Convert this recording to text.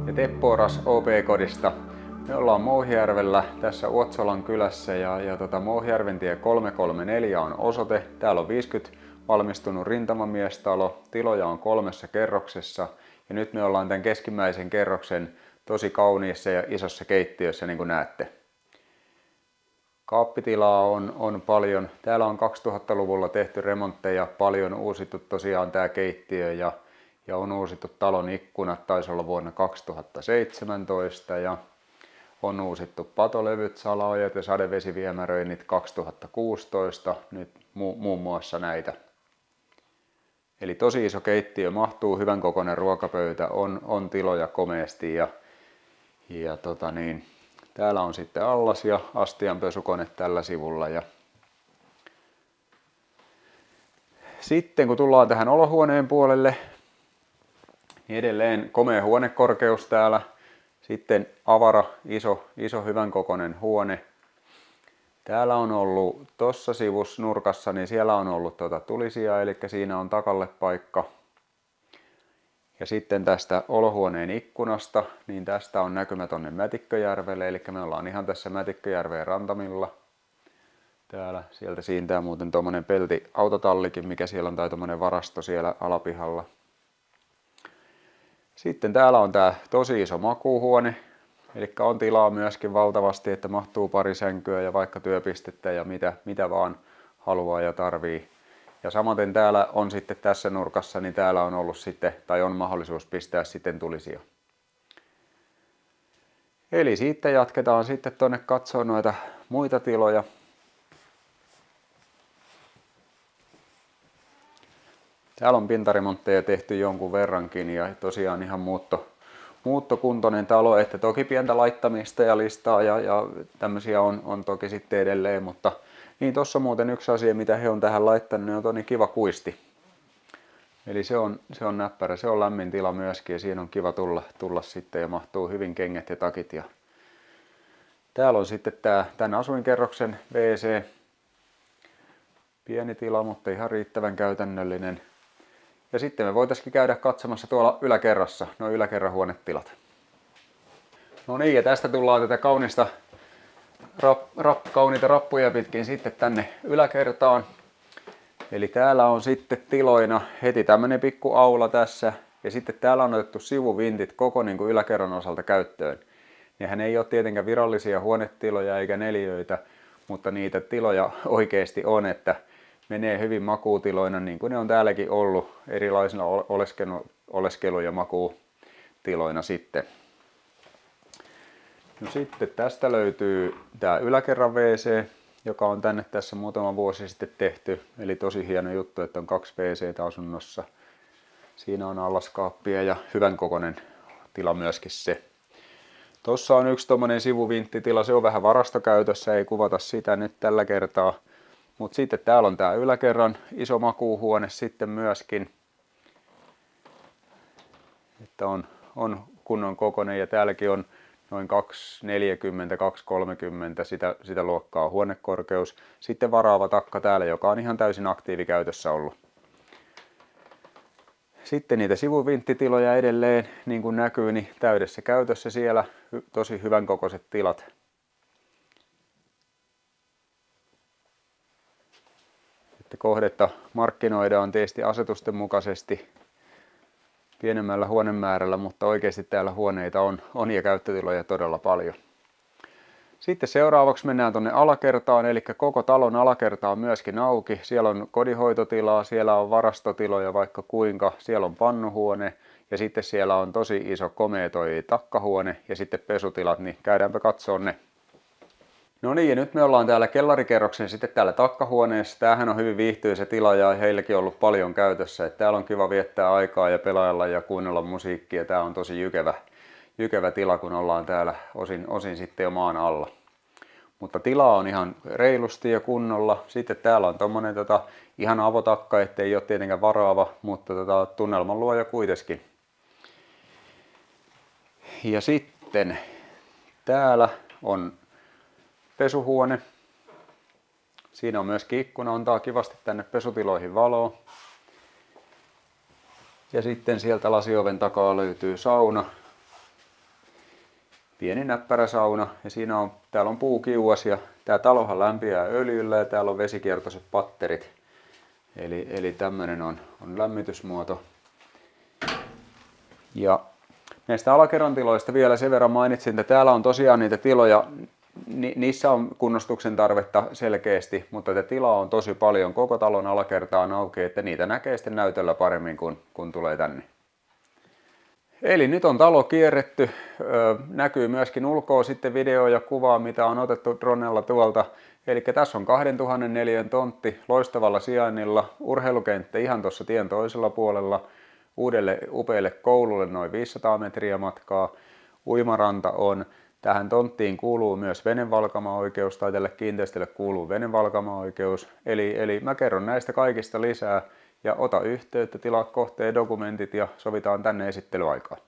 ja Teppo Oras OP-kodista. Me ollaan Mouhijärvellä tässä Uotsolan kylässä ja Mouhijärventie 334 on osoite. Täällä on 50 valmistunut rintamamiestalo. Tiloja on 3 kerroksessa ja nyt me ollaan tämän keskimmäisen kerroksen tosi kauniissa ja isossa keittiössä, niin kuin näette. Kaappitilaa on paljon. Täällä on 2000-luvulla tehty remontteja, paljon uusittu tosiaan tämä keittiö ja on uusittu talon ikkunat, taisi olla vuonna 2017 ja on uusittu patolevyt, salaojat ja sadevesiviemäröinnit 2016, nyt muun muassa näitä. Eli tosi iso keittiö, mahtuu hyvän kokoinen ruokapöytä, on tiloja komeasti ja täällä on sitten allas ja astianpesukone tällä sivulla. Ja sitten kun tullaan tähän olohuoneen puolelle, niin edelleen komea huonekorkeus täällä. Sitten avara, iso hyvän kokoinen huone. Täällä on ollut tuossa sivusnurkassa, niin siellä on ollut tulisia, eli siinä on takalle paikka. Ja sitten tästä olohuoneen ikkunasta, niin tästä on näkymä tonne Mätikköjärvelle, eli me ollaan ihan tässä Mätikköjärveen rantamilla. Täällä, sieltä siintää muuten tuommoinen peltiautotallikin, mikä siellä on, tai tuommoinen varasto siellä alapihalla. Sitten täällä on tää tosi iso makuuhuone, eli on tilaa myöskin valtavasti, että mahtuu pari sänkyä ja vaikka työpistettä ja mitä vaan haluaa ja tarvii. Ja samaten täällä on sitten tässä nurkassa, niin täällä on ollut sitten, tai on mahdollisuus pistää sitten tulisia. Eli siitä jatketaan sitten tuonne katsomaan noita muita tiloja. Täällä on pintaremontteja tehty jonkun verrankin ja tosiaan ihan muuttokuntoinen talo, että toki pientä laittamista ja listaa ja tämmöisiä on toki sitten edelleen, mutta niin tossa muuten yksi asia, mitä he on tähän laittanut, niin on toni kiva kuisti. Eli se on näppärä, se on lämmin tila myöskin ja siinä on kiva tulla sitten ja mahtuu hyvin kengät ja takit. Ja täällä on sitten tämän asuinkerroksen WC. Pieni tila, mutta ihan riittävän käytännöllinen. Ja sitten me voitaisiin käydä katsomassa tuolla yläkerrassa, nuo yläkerran huonetilat. No niin, ja tästä tullaan tätä kauniita rappuja pitkin sitten tänne yläkertaan. Eli täällä on sitten tiloina heti tämmönen pikku aula tässä. Ja sitten täällä on otettu sivuvintit koko niin kuin yläkerran osalta käyttöön. Nehän ei ole tietenkään virallisia huonetiloja eikä neliöitä, mutta niitä tiloja oikeasti on, että menee hyvin makuutiloina, niin kuin ne on täälläkin ollut erilaisina oleskelu- ja makuutiloina sitten. No sitten tästä löytyy tämä yläkerran WC, joka on tänne tässä muutama vuosi sitten tehty. Eli tosi hieno juttu, että on 2 WC:tä asunnossa. Siinä on allaskaappia ja hyvän kokoinen tila myöskin se. Tuossa on yksi tommonen sivuvinttitila, se on vähän varastokäytössä, ei kuvata sitä nyt tällä kertaa. Mutta sitten täällä on tää yläkerran iso makuuhuone sitten myöskin. Että on kunnon kokoinen ja täälläkin on noin 240-230 sitä luokkaa huonekorkeus. Sitten varaava takka täällä, joka on ihan täysin aktiivikäytössä ollut. Sitten niitä sivuvinttitiloja edelleen, niin kuin näkyy, niin täydessä käytössä siellä. Tosi hyvän kokoiset tilat. Että kohdetta markkinoidaan tietysti asetusten mukaisesti pienemmällä huonemäärällä, mutta oikeasti täällä huoneita on ja käyttötiloja todella paljon. Sitten seuraavaksi mennään tuonne alakertaan, eli koko talon alakerta on myöskin auki. Siellä on kodinhoitotilaa, siellä on varastotiloja vaikka kuinka, siellä on pannuhuone ja sitten siellä on tosi iso komea toi takkahuone ja sitten pesutilat, niin käydäänpä katsomaan ne. No niin, ja nyt me ollaan täällä kellarikerroksen sitten täällä takkahuoneessa. Tämähän on hyvin viihtyisä tila ja heilläkin on ollut paljon käytössä. Että täällä on kiva viettää aikaa ja pelailla ja kuunnella musiikkia. Tää on tosi jykevä tila, kun ollaan täällä osin sitten jo maan alla. Mutta tilaa on ihan reilusti ja kunnolla. Sitten täällä on tommonen ihan avotakka, ettei ole tietenkään varaava, mutta tunnelman luoja kuitenkin. Ja sitten täällä on pesuhuone. Siinä on myöskin ikkuna, antaa kivasti tänne pesutiloihin valoa. Ja sitten sieltä lasioven takaa löytyy sauna. pieni näppärä sauna ja täällä on puukiuas ja tää talohan lämpiää öljyllä ja täällä on vesikiertoiset patterit. Eli tämmönen on lämmitysmuoto. Ja näistä alakerran tiloista vielä sen verran mainitsin, että täällä on tosiaan niitä tiloja, niissä on kunnostuksen tarvetta selkeästi, mutta tätä tilaa on tosi paljon. Koko talon alakerta on auki, että niitä näkee sitten näytöllä paremmin kun tulee tänne. Eli nyt on talo kierretty. Näkyy myöskin ulkoa sitten video ja kuvaa, mitä on otettu dronella tuolta. Eli tässä on 2000 neliön tontti loistavalla sijainnilla. Urheilukenttä ihan tuossa tien toisella puolella. Uudelle upealle koululle noin 500 metriä matkaa. Uimaranta on. Tähän tonttiin kuuluu myös venevalkamaoikeus, tai tälle kiinteistölle kuuluu venevalkamaoikeus. Eli mä kerron näistä kaikista lisää ja ota yhteyttä, tilaa kohteen dokumentit ja sovitaan tänne esittelyaikaan.